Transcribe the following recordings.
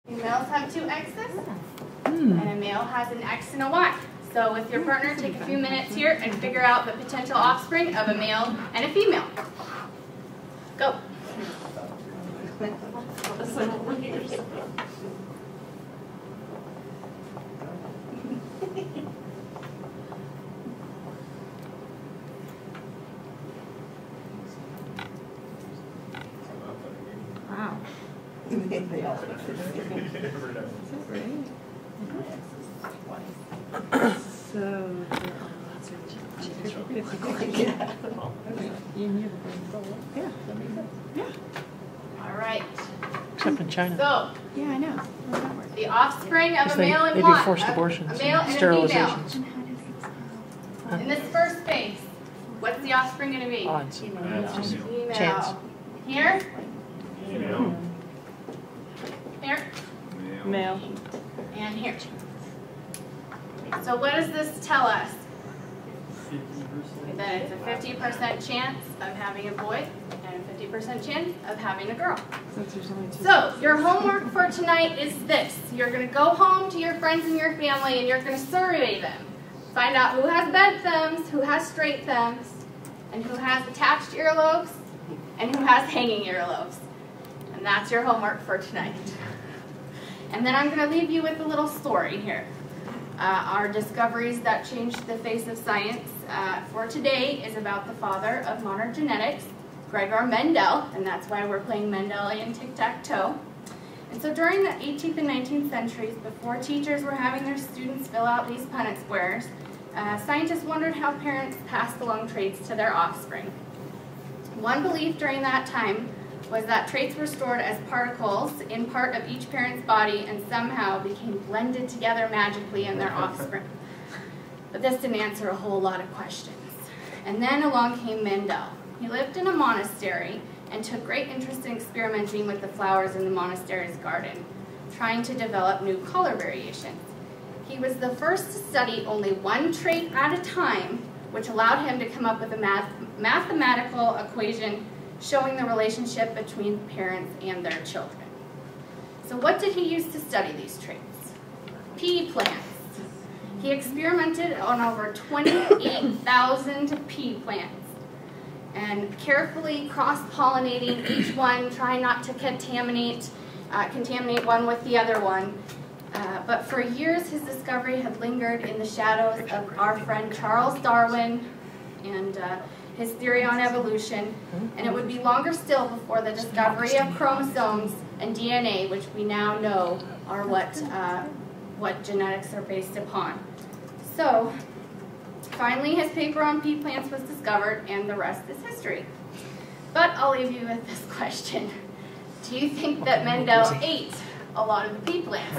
Females have 2 X's, and a male has an X and a Y. So with your partner, take a few minutes here and figure out the potential offspring of a male and a female. Go. Wow. So, yeah. All right. Except in China. So, Yeah, I know. How does that work? the offspring of a male and they what? do forced abortions, A male and a sterilizations. female. In this first space, what's the offspring going to be? Odds. Female. Chance. Here? Female. Here? Male. And here. So what does this tell us? That it's a 50% chance of having a boy and a 50% chance of having a girl. Since there's only 2. So your homework for tonight is this. You're going to go home to your friends and your family and you're going to survey them. Find out who has bent thumbs, who has straight thumbs, and who has attached earlobes, and who has hanging earlobes. And that's your homework for tonight. And then I'm going to leave you with a little story here. Our discoveries that changed the face of science for today is about the father of modern genetics, Gregor Mendel, and that's why we're playing Mendelian tic-tac-toe. And so during the 18th and 19th centuries, before teachers were having their students fill out these Punnett squares, scientists wondered how parents passed along traits to their offspring. One belief during that time was that traits were stored as particles in part of each parent's body and somehow became blended together magically in their offspring. But this didn't answer a whole lot of questions. And then along came Mendel. He lived in a monastery and took great interest in experimenting with the flowers in the monastery's garden, trying to develop new color variations. He was the first to study only one trait at a time, which allowed him to come up with a mathematical equation showing the relationship between parents and their children. So what did he use to study these traits? Pea plants. He experimented on over 28,000 pea plants and carefully cross-pollinating each one, trying not to contaminate one with the other one. But for years, his discovery had lingered in the shadows of our friend Charles Darwin and his theory on evolution, and it would be longer still before the discovery of chromosomes and DNA, which we now know are what genetics are based upon. So, finally his paper on pea plants was discovered, and the rest is history. But I'll leave you with this question. Do you think that Mendel ate a lot of the pea plants?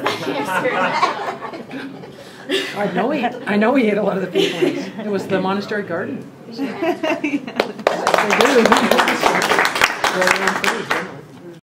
I know he ate a lot of the pea plants. It was the monastery garden. Yeah. They do. Very on food.